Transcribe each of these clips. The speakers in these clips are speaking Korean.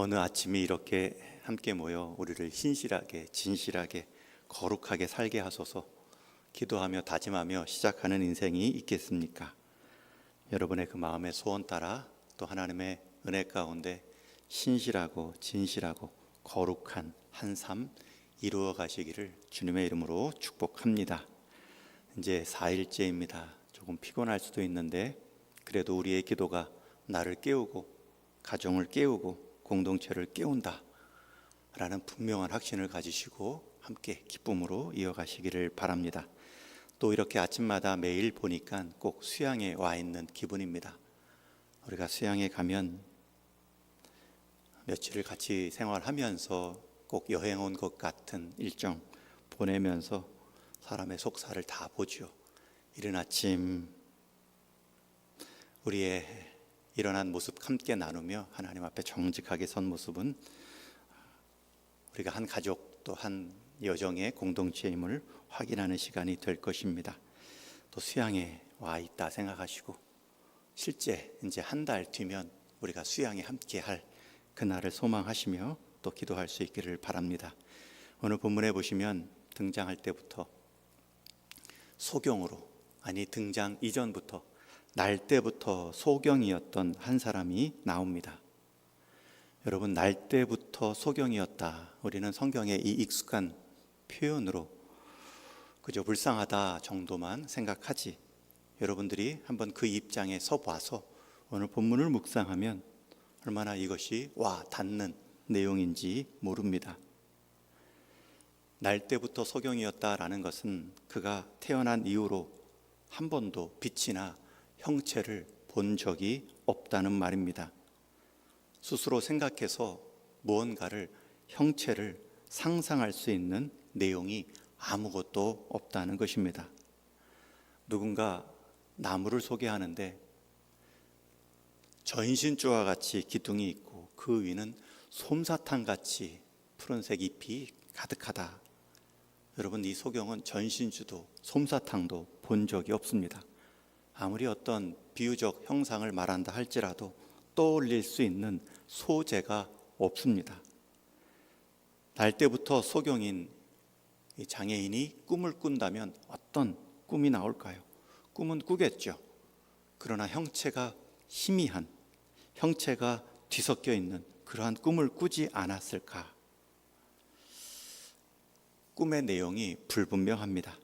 어느 아침이 이렇게 함께 모여 우리를 신실하게, 진실하게, 거룩하게 살게 하소서 기도하며 다짐하며 시작하는 인생이 있겠습니까? 여러분의 그 마음의 소원 따라 또 하나님의 은혜 가운데 신실하고 진실하고 거룩한 한 삶 이루어 가시기를 주님의 이름으로 축복합니다. 이제 4일째입니다. 조금 피곤할 수도 있는데 그래도 우리의 기도가 나를 깨우고 가정을 깨우고 공동체를 깨운다 라는 분명한 확신을 가지시고 함께 기쁨으로 이어가시기를 바랍니다. 또 이렇게 아침마다 매일 보니까 꼭 수양에 와 있는 기분입니다. 우리가 수양에 가면 며칠을 같이 생활하면서 꼭 여행 온 것 같은 일정 보내면서 사람의 속살을 다 보죠. 이른 아침 우리의 일어난 모습 함께 나누며 하나님 앞에 정직하게 선 모습은 우리가 한 가족 또 한 여정의 공동체임을 확인하는 시간이 될 것입니다. 또 수양에 와 있다 생각하시고 실제 이제 한 달 뒤면 우리가 수양에 함께 할 그날을 소망하시며 또 기도할 수 있기를 바랍니다. 오늘 본문에 보시면 등장할 때부터 소경으로, 아니 등장 이전부터 날 때부터 소경이었던 한 사람이 나옵니다. 여러분, 날 때부터 소경이었다, 우리는 성경의 이 익숙한 표현으로 그저 불쌍하다 정도만 생각하지, 여러분들이 한번 그 입장에 서봐서 오늘 본문을 묵상하면 얼마나 이것이 와 닿는 내용인지 모릅니다. 날 때부터 소경이었다라는 것은 그가 태어난 이후로 한 번도 빛이나 형체를 본 적이 없다는 말입니다. 스스로 생각해서 무언가를, 형체를 상상할 수 있는 내용이 아무것도 없다는 것입니다. 누군가 나무를 소개하는데 전신주와 같이 기둥이 있고 그 위는 솜사탕같이 푸른색 잎이 가득하다. 여러분, 이 소경은 전신주도 솜사탕도 본 적이 없습니다. 아무리 어떤 비유적 형상을 말한다 할지라도 떠올릴 수 있는 소재가 없습니다. 날 때부터 소경인 이 장애인이 꿈을 꾼다면 어떤 꿈이 나올까요? 꿈은 꾸겠죠. 그러나 형체가 희미한, 형체가 뒤섞여 있는 그러한 꿈을 꾸지 않았을까? 꿈의 내용이 불분명합니다.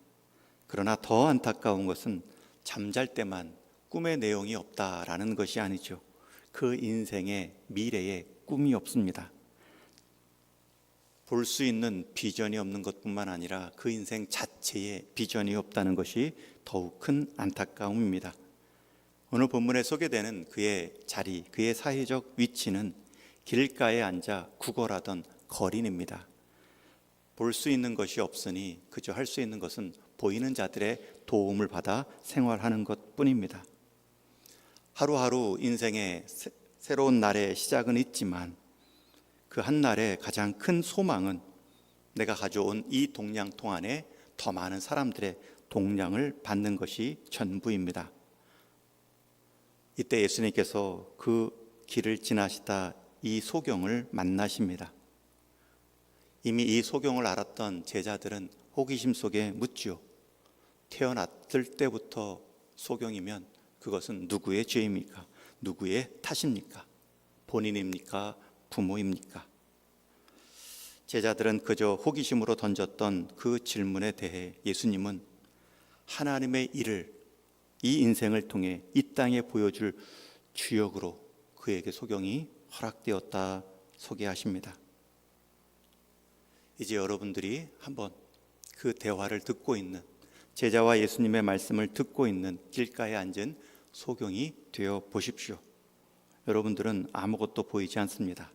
그러나 더 안타까운 것은 잠잘 때만 꿈의 내용이 없다라는 것이 아니죠. 그 인생의 미래에 꿈이 없습니다. 볼 수 있는 비전이 없는 것뿐만 아니라 그 인생 자체에 비전이 없다는 것이 더욱 큰 안타까움입니다. 오늘 본문에 소개되는 그의 자리, 그의 사회적 위치는 길가에 앉아 구걸하던 거린입니다. 볼 수 있는 것이 없으니 그저 할 수 있는 것은 보이는 자들의 도움을 받아 생활하는 것뿐입니다. 하루하루 인생의 새로운 날의 시작은 있지만 그 한 날의 가장 큰 소망은 내가 가져온 이 동량통 안에 더 많은 사람들의 동량을 받는 것이 전부입니다. 이때 예수님께서 그 길을 지나시다 이 소경을 만나십니다. 이미 이 소경을 알았던 제자들은 호기심 속에 묻죠. 태어났을 때부터 소경이면 그것은 누구의 죄입니까? 누구의 탓입니까? 본인입니까? 부모입니까? 제자들은 그저 호기심으로 던졌던 그 질문에 대해 예수님은 하나님의 일을 이 인생을 통해 이 땅에 보여줄 주역으로 그에게 소경이 허락되었다 소개하십니다. 이제 여러분들이 한번 그 대화를 듣고 있는, 제자와 예수님의 말씀을 듣고 있는 길가에 앉은 소경이 되어 보십시오. 여러분들은 아무것도 보이지 않습니다.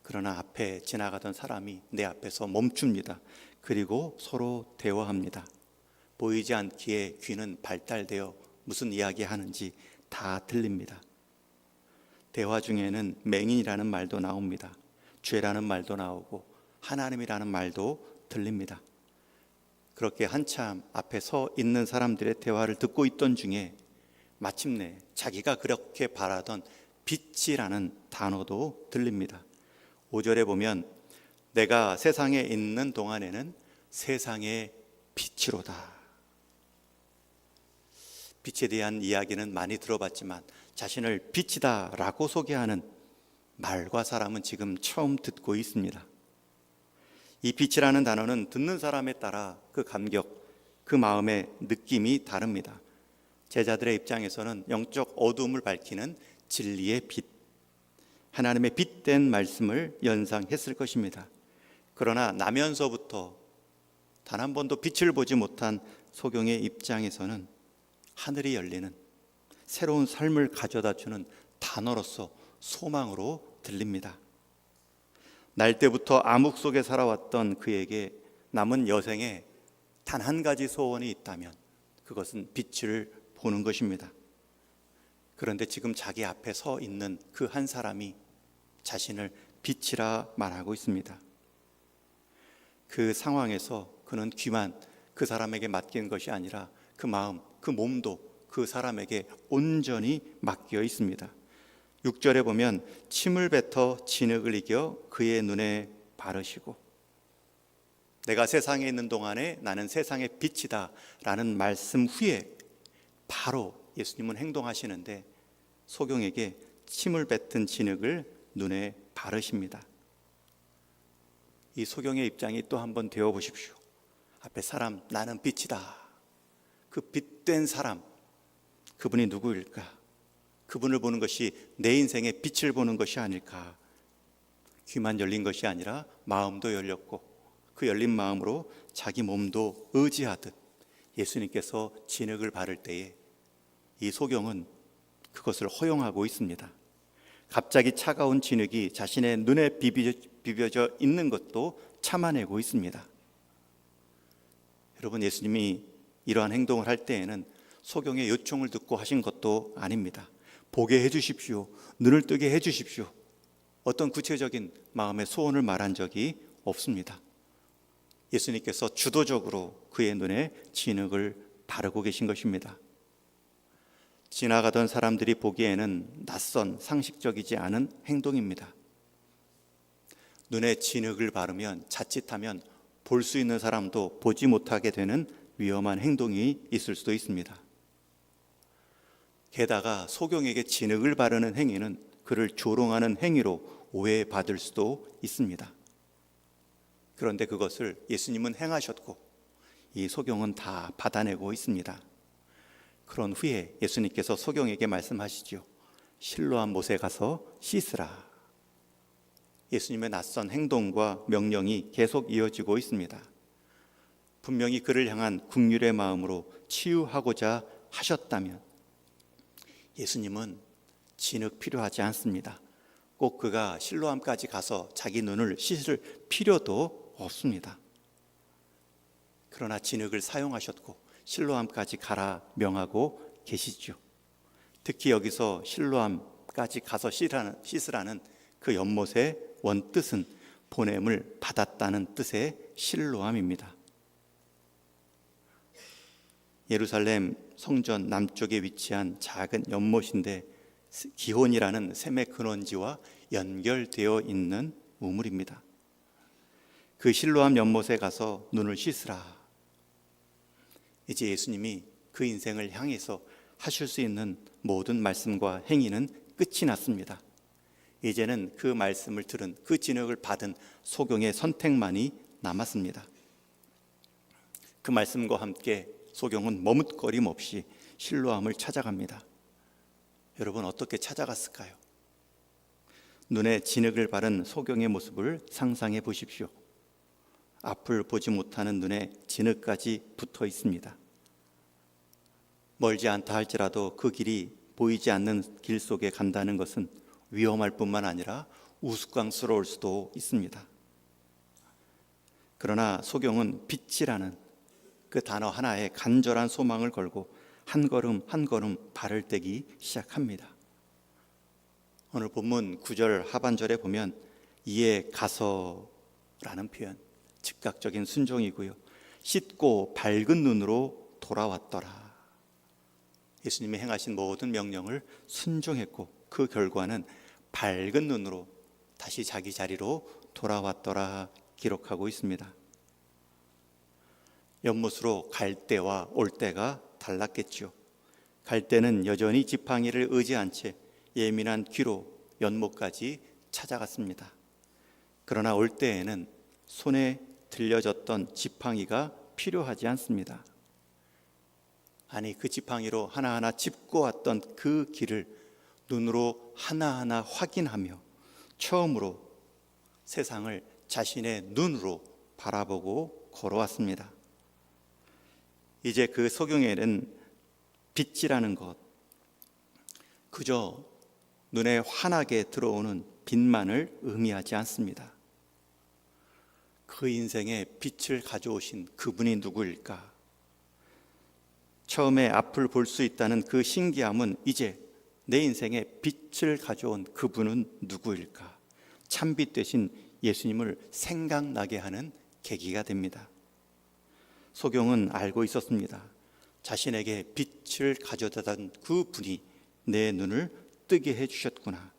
그러나 앞에 지나가던 사람이 내 앞에서 멈춥니다. 그리고 서로 대화합니다. 보이지 않기에 귀는 발달되어 무슨 이야기하는지 다 들립니다. 대화 중에는 맹인이라는 말도 나옵니다. 죄라는 말도 나오고 하나님이라는 말도 들립니다. 그렇게 한참 앞에 서 있는 사람들의 대화를 듣고 있던 중에 마침내 자기가 그렇게 바라던 빛이라는 단어도 들립니다. 5절에 보면 내가 세상에 있는 동안에는 세상의 빛이로다. 빛에 대한 이야기는 많이 들어봤지만 자신을 빛이다 라고 소개하는 말과 사람은 지금 처음 듣고 있습니다. 이 빛이라는 단어는 듣는 사람에 따라 그 감격, 그 마음의 느낌이 다릅니다. 제자들의 입장에서는 영적 어두움을 밝히는 진리의 빛, 하나님의 빛된 말씀을 연상했을 것입니다. 그러나 나면서부터 단 한 번도 빛을 보지 못한 소경의 입장에서는 하늘이 열리는 새로운 삶을 가져다 주는 단어로서 소망으로 들립니다. 날 때부터 암흑 속에 살아왔던 그에게 남은 여생에 단 한 가지 소원이 있다면 그것은 빛을 보는 것입니다. 그런데 지금 자기 앞에 서 있는 그 한 사람이 자신을 빛이라 말하고 있습니다. 그 상황에서 그는 귀만 그 사람에게 맡긴 것이 아니라 그 마음, 그 몸도 그 사람에게 온전히 맡겨 있습니다. 6절에 보면 침을 뱉어 진흙을 이겨 그의 눈에 바르시고, 내가 세상에 있는 동안에 나는 세상의 빛이다 라는 말씀 후에 바로 예수님은 행동하시는데 소경에게 침을 뱉은 진흙을 눈에 바르십니다. 이 소경의 입장이 또 한번 되어 보십시오. 앞에 사람, 나는 빛이다. 그 빛된 사람, 그분이 누구일까? 그분을 보는 것이 내 인생의 빛을 보는 것이 아닐까? 귀만 열린 것이 아니라 마음도 열렸고 그 열린 마음으로 자기 몸도 의지하듯 예수님께서 진흙을 바를 때에 이 소경은 그것을 허용하고 있습니다. 갑자기 차가운 진흙이 자신의 눈에 비벼져 있는 것도 참아내고 있습니다. 여러분, 예수님이 이러한 행동을 할 때에는 소경의 요청을 듣고 하신 것도 아닙니다. 보게 해주십시오. 눈을 뜨게 해주십시오. 어떤 구체적인 마음의 소원을 말한 적이 없습니다. 예수님께서 주도적으로 그의 눈에 진흙을 바르고 계신 것입니다. 지나가던 사람들이 보기에는 낯선 상식적이지 않은 행동입니다. 눈에 진흙을 바르면 자칫하면 볼 수 있는 사람도 보지 못하게 되는 위험한 행동이 있을 수도 있습니다. 게다가 소경에게 진흙을 바르는 행위는 그를 조롱하는 행위로 오해받을 수도 있습니다. 그런데 그것을 예수님은 행하셨고 이 소경은 다 받아내고 있습니다. 그런 후에 예수님께서 소경에게 말씀하시죠. 실로암 못에 가서 씻으라. 예수님의 낯선 행동과 명령이 계속 이어지고 있습니다. 분명히 그를 향한 긍휼의 마음으로 치유하고자 하셨다면 예수님은 진흙 필요하지 않습니다. 꼭 그가 실로암까지 가서 자기 눈을 씻을 필요도 없습니다. 그러나 진흙을 사용하셨고 실로암까지 가라 명하고 계시죠. 특히 여기서 실로암까지 가서 씻으라는 그 연못의 원뜻은 보냄을 받았다는 뜻의 실로암입니다. 예루살렘 성전 남쪽에 위치한 작은 연못인데 기혼이라는 샘의 근원지와 연결되어 있는 우물입니다. 그 실로암 연못에 가서 눈을 씻으라. 이제 예수님이 그 인생을 향해서 하실 수 있는 모든 말씀과 행위는 끝이 났습니다. 이제는 그 말씀을 들은 그 진흙을 받은 소경의 선택만이 남았습니다. 그 말씀과 함께 소경은 머뭇거림 없이 실로암을 찾아갑니다. 여러분, 어떻게 찾아갔을까요? 눈에 진흙을 바른 소경의 모습을 상상해 보십시오. 앞을 보지 못하는 눈에 진흙까지 붙어 있습니다. 멀지 않다 할지라도 그 길이 보이지 않는 길 속에 간다는 것은 위험할 뿐만 아니라 우스꽝스러울 수도 있습니다. 그러나 소경은 빛이라는 그 단어 하나에 간절한 소망을 걸고 한 걸음 한 걸음 발을 떼기 시작합니다. 오늘 본문 9절 하반절에 보면 이에 가서라는 표현, 즉각적인 순종이고요. 씻고 밝은 눈으로 돌아왔더라. 예수님이 행하신 모든 명령을 순종했고 그 결과는 밝은 눈으로 다시 자기 자리로 돌아왔더라 기록하고 있습니다. 연못으로 갈 때와 올 때가 달랐겠죠. 갈 때는 여전히 지팡이를 의지한 채 예민한 귀로 연못까지 찾아갔습니다. 그러나 올 때에는 손에 들려졌던 지팡이가 필요하지 않습니다. 아니, 그 지팡이로 하나하나 짚고 왔던 그 길을 눈으로 하나하나 확인하며 처음으로 세상을 자신의 눈으로 바라보고 걸어왔습니다. 이제 그 소경에는 빛이라는 것, 그저 눈에 환하게 들어오는 빛만을 의미하지 않습니다. 그 인생에 빛을 가져오신 그분이 누구일까? 처음에 앞을 볼 수 있다는 그 신기함은 이제 내 인생에 빛을 가져온 그분은 누구일까? 참빛 되신 예수님을 생각나게 하는 계기가 됩니다. 소경은 알고 있었습니다. 자신에게 빛을 가져다던 그 분이 내 눈을 뜨게 해주셨구나.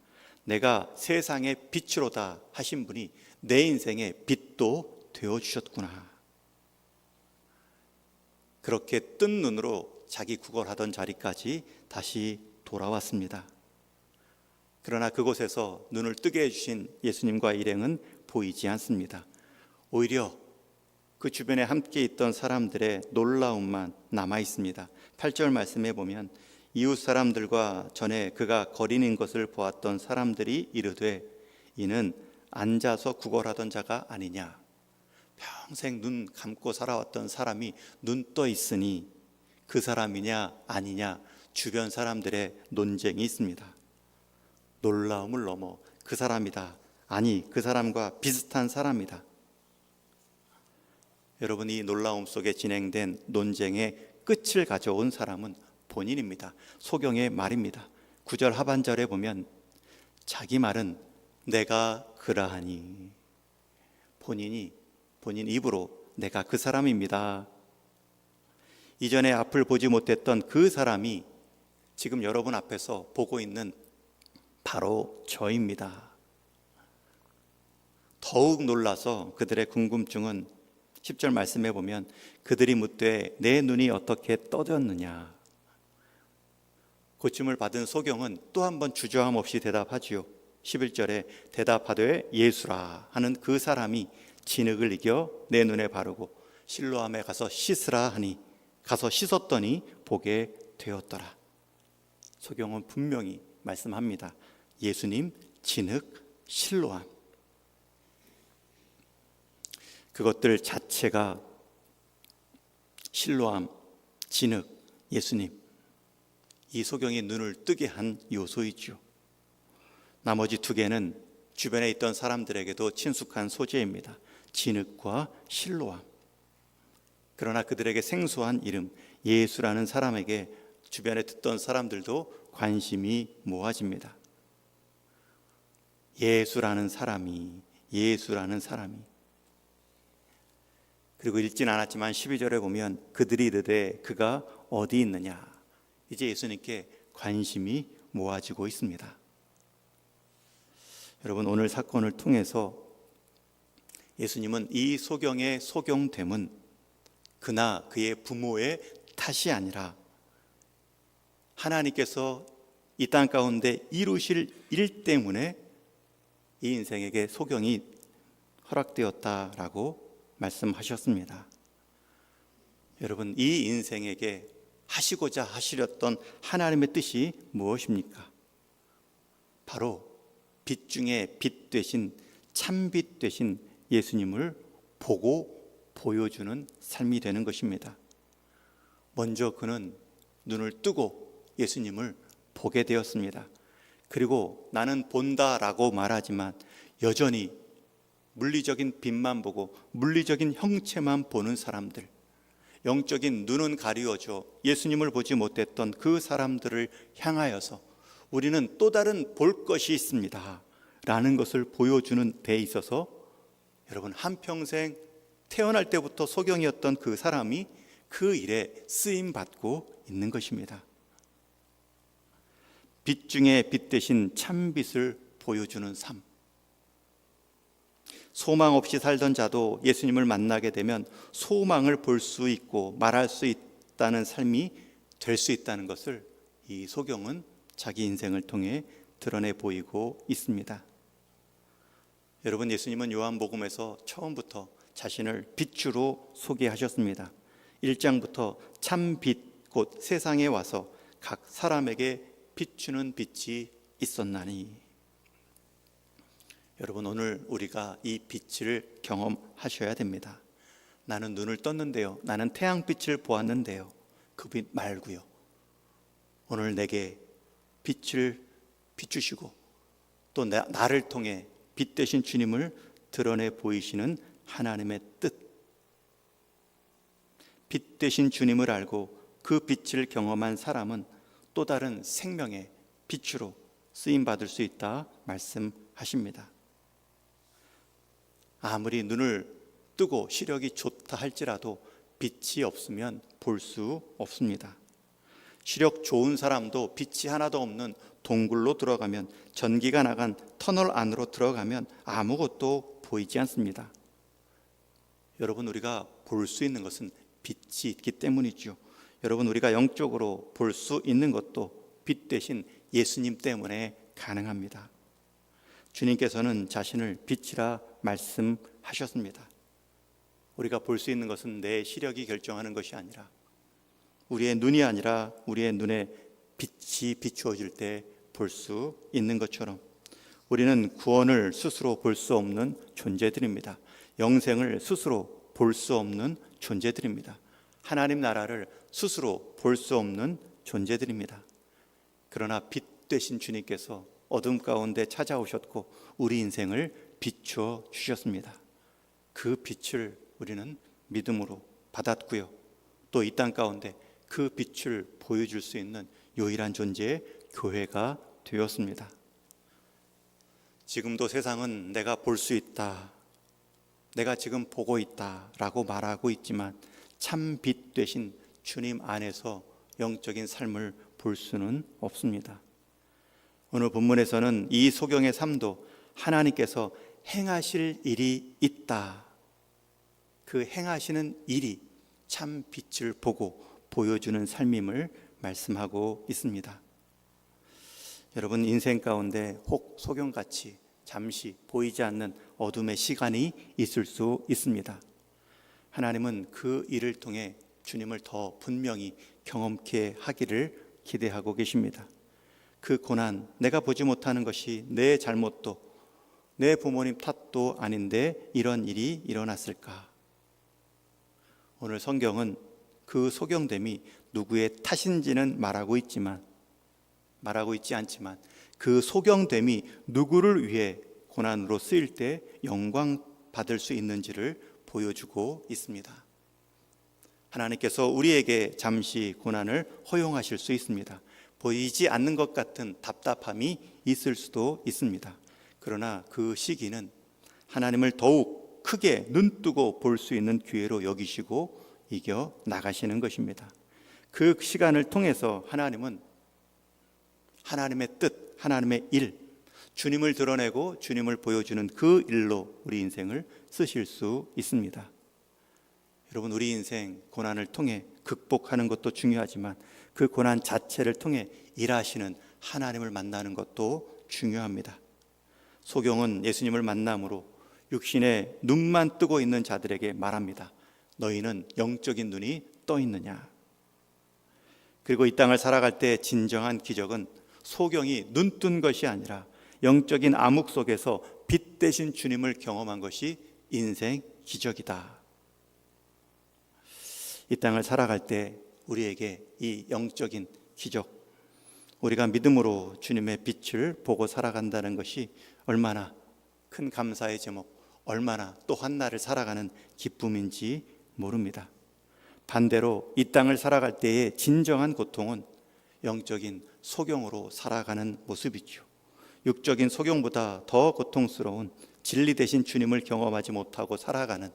내가 세상의 빛으로다 하신 분이 내 인생의 빛도 되어주셨구나. 그렇게 뜬 눈으로 자기 구걸하던 자리까지 다시 돌아왔습니다. 그러나 그곳에서 눈을 뜨게 해주신 예수님과 일행은 보이지 않습니다. 오히려 그 주변에 함께 있던 사람들의 놀라움만 남아 있습니다. 8절 말씀에 보면 이웃 사람들과 전에 그가 거리는 것을 보았던 사람들이 이르되 이는 앉아서 구걸하던 자가 아니냐. 평생 눈 감고 살아왔던 사람이 눈 떠 있으니 그 사람이냐 아니냐 주변 사람들의 논쟁이 있습니다. 놀라움을 넘어 그 사람이다, 아니 그 사람과 비슷한 사람이다. 여러분, 이 놀라움 속에 진행된 논쟁의 끝을 가져온 사람은 본인입니다. 소경의 말입니다. 9절 하반절에 보면 자기 말은 내가 그러하니, 본인 입으로 내가 그 사람입니다. 이전에 앞을 보지 못했던 그 사람이 지금 여러분 앞에서 보고 있는 바로 저입니다. 더욱 놀라서 그들의 궁금증은 10절 말씀해 보면 그들이 묻되 내 눈이 어떻게 떠졌느냐. 고침을 받은 소경은 또 한 번 주저함 없이 대답하지요. 11절에 대답하되 예수라 하는 그 사람이 진흙을 이겨 내 눈에 바르고 실로암에 가서 씻으라 하니 가서 씻었더니 보게 되었더라. 소경은 분명히 말씀합니다. 예수님, 진흙, 실로암, 그것들 자체가 실로암, 진흙, 예수님, 이 소경이 눈을 뜨게 한 요소이죠. 나머지 두 개는 주변에 있던 사람들에게도 친숙한 소재입니다. 진흙과 실로암. 그러나 그들에게 생소한 이름 예수라는 사람에게 주변에 듣던 사람들도 관심이 모아집니다. 예수라는 사람이 그리고 읽진 않았지만 12절에 보면 그들이 이르되 그가 어디 있느냐. 이제 예수님께 관심이 모아지고 있습니다. 여러분, 오늘 사건을 통해서 예수님은 이 소경의 소경됨은 그나 그의 부모의 탓이 아니라 하나님께서 이 땅 가운데 이루실 일 때문에 이 인생에게 소경이 허락되었다라고 말씀하셨습니다. 여러분, 이 인생에게 하시고자 하시렸던 하나님의 뜻이 무엇입니까? 바로 빛 중에 빛 되신 참빛 되신 예수님을 보고 보여주는 삶이 되는 것입니다. 먼저 그는 눈을 뜨고 예수님을 보게 되었습니다. 그리고 나는 본다라고 말하지만 여전히 물리적인 빛만 보고 물리적인 형체만 보는 사람들, 영적인 눈은 가리워져 예수님을 보지 못했던 그 사람들을 향하여서 우리는 또 다른 볼 것이 있습니다 라는 것을 보여주는 데 있어서 여러분, 한평생 태어날 때부터 소경이었던 그 사람이 그 일에 쓰임받고 있는 것입니다. 빛 중에 빛 대신 참빛을 보여주는 삶, 소망 없이 살던 자도 예수님을 만나게 되면 소망을 볼 수 있고 말할 수 있다는 삶이 될 수 있다는 것을 이 소경은 자기 인생을 통해 드러내 보이고 있습니다. 여러분, 예수님은 요한복음에서 처음부터 자신을 빛으로 소개하셨습니다. 1장부터 참 빛, 곧 세상에 와서 각 사람에게 비추는 빛이 있었나니. 여러분, 오늘 우리가 이 빛을 경험하셔야 됩니다. 나는 눈을 떴는데요, 나는 태양빛을 보았는데요, 그 빛 말고요, 오늘 내게 빛을 비추시고 또 나를 통해 빛 되신 주님을 드러내 보이시는 하나님의 뜻, 빛 되신 주님을 알고 그 빛을 경험한 사람은 또 다른 생명의 빛으로 쓰임받을 수 있다 말씀하십니다. 아무리 눈을 뜨고 시력이 좋다 할지라도 빛이 없으면 볼 수 없습니다. 시력 좋은 사람도 빛이 하나도 없는 동굴로 들어가면, 전기가 나간 터널 안으로 들어가면 아무것도 보이지 않습니다. 여러분, 우리가 볼 수 있는 것은 빛이 있기 때문이죠. 여러분, 우리가 영적으로 볼 수 있는 것도 빛 되신 예수님 때문에 가능합니다. 주님께서는 자신을 빛이라 말씀하셨습니다. 우리가 볼 수 있는 것은 내 시력이 결정하는 것이 아니라, 우리의 눈이 아니라 우리의 눈에 빛이 비추어질 때 볼 수 있는 것처럼 우리는 구원을 스스로 볼 수 없는 존재들입니다. 영생을 스스로 볼 수 없는 존재들입니다. 하나님 나라를 스스로 볼 수 없는 존재들입니다. 그러나 빛 되신 주님께서 어둠 가운데 찾아오셨고 우리 인생을 비추어 주셨습니다. 그 빛을 우리는 믿음으로 받았고요, 또 이 땅 가운데 그 빛을 보여줄 수 있는 유일한 존재의 교회가 되었습니다. 지금도 세상은 내가 볼 수 있다, 내가 지금 보고 있다 라고 말하고 있지만 참 빛 되신 주님 안에서 영적인 삶을 볼 수는 없습니다. 오늘 본문에서는 이 소경의 삶도 하나님께서 행하실 일이 있다, 그 행하시는 일이 참 빛을 보고 보여주는 삶임을 말씀하고 있습니다. 여러분, 인생 가운데 혹 소경같이 잠시 보이지 않는 어둠의 시간이 있을 수 있습니다. 하나님은 그 일을 통해 주님을 더 분명히 경험케 하기를 기대하고 계십니다. 그 고난, 내가 보지 못하는 것이 내 잘못도 내 부모님 탓도 아닌데 이런 일이 일어났을까? 오늘 성경은 그 소경됨이 누구의 탓인지는 말하고 있지 않지만 그 소경됨이 누구를 위해 고난으로 쓰일 때 영광 받을 수 있는지를 보여주고 있습니다. 하나님께서 우리에게 잠시 고난을 허용하실 수 있습니다. 보이지 않는 것 같은 답답함이 있을 수도 있습니다. 그러나 그 시기는 하나님을 더욱 크게 눈뜨고 볼 수 있는 기회로 여기시고 이겨 나가시는 것입니다. 그 시간을 통해서 하나님은 하나님의 뜻, 하나님의 일, 주님을 드러내고 주님을 보여주는 그 일로 우리 인생을 쓰실 수 있습니다. 여러분, 우리 인생 고난을 통해 극복하는 것도 중요하지만 그 고난 자체를 통해 일하시는 하나님을 만나는 것도 중요합니다. 소경은 예수님을 만남으로 육신의 눈만 뜨고 있는 자들에게 말합니다. 너희는 영적인 눈이 떠 있느냐? 그리고 이 땅을 살아갈 때 진정한 기적은 소경이 눈 뜬 것이 아니라 영적인 암흑 속에서 빛 되신 주님을 경험한 것이 인생 기적이다. 이 땅을 살아갈 때 우리에게 이 영적인 기적, 우리가 믿음으로 주님의 빛을 보고 살아간다는 것이 얼마나 큰 감사의 제목, 얼마나 또 한 날을 살아가는 기쁨인지 모릅니다. 반대로 이 땅을 살아갈 때의 진정한 고통은 영적인 소경으로 살아가는 모습이죠. 육적인 소경보다 더 고통스러운 진리 되신 주님을 경험하지 못하고 살아가는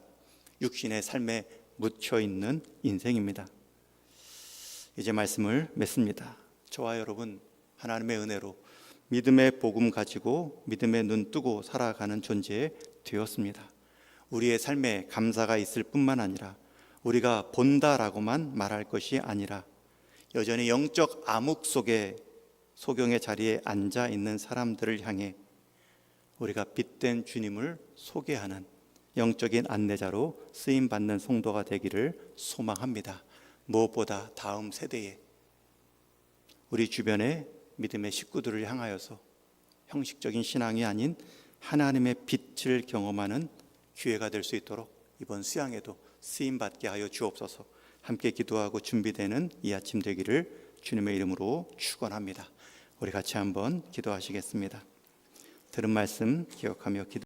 육신의 삶에 묻혀 있는 인생입니다. 이제 말씀을 맺습니다. 저와 여러분, 하나님의 은혜로 믿음의 복음 가지고 믿음의 눈 뜨고 살아가는 존재 되었습니다. 우리의 삶에 감사가 있을 뿐만 아니라 우리가 본다라고만 말할 것이 아니라 여전히 영적 암흑 속에 소경의 자리에 앉아 있는 사람들을 향해 우리가 빛된 주님을 소개하는 영적인 안내자로 쓰임받는 성도가 되기를 소망합니다. 무엇보다 다음 세대에 우리 주변의 믿음의 식구들을 향하여서 형식적인 신앙이 아닌 하나님의 빛을 경험하는 기회가 될 수 있도록 이번 수양에도 쓰임받게 하여 주옵소서. 함께 기도하고 준비되는 이 아침 되기를 주님의 이름으로 축원합니다. 우리 같이 한번 기도하시겠습니다. 들은 말씀 기억하며 기도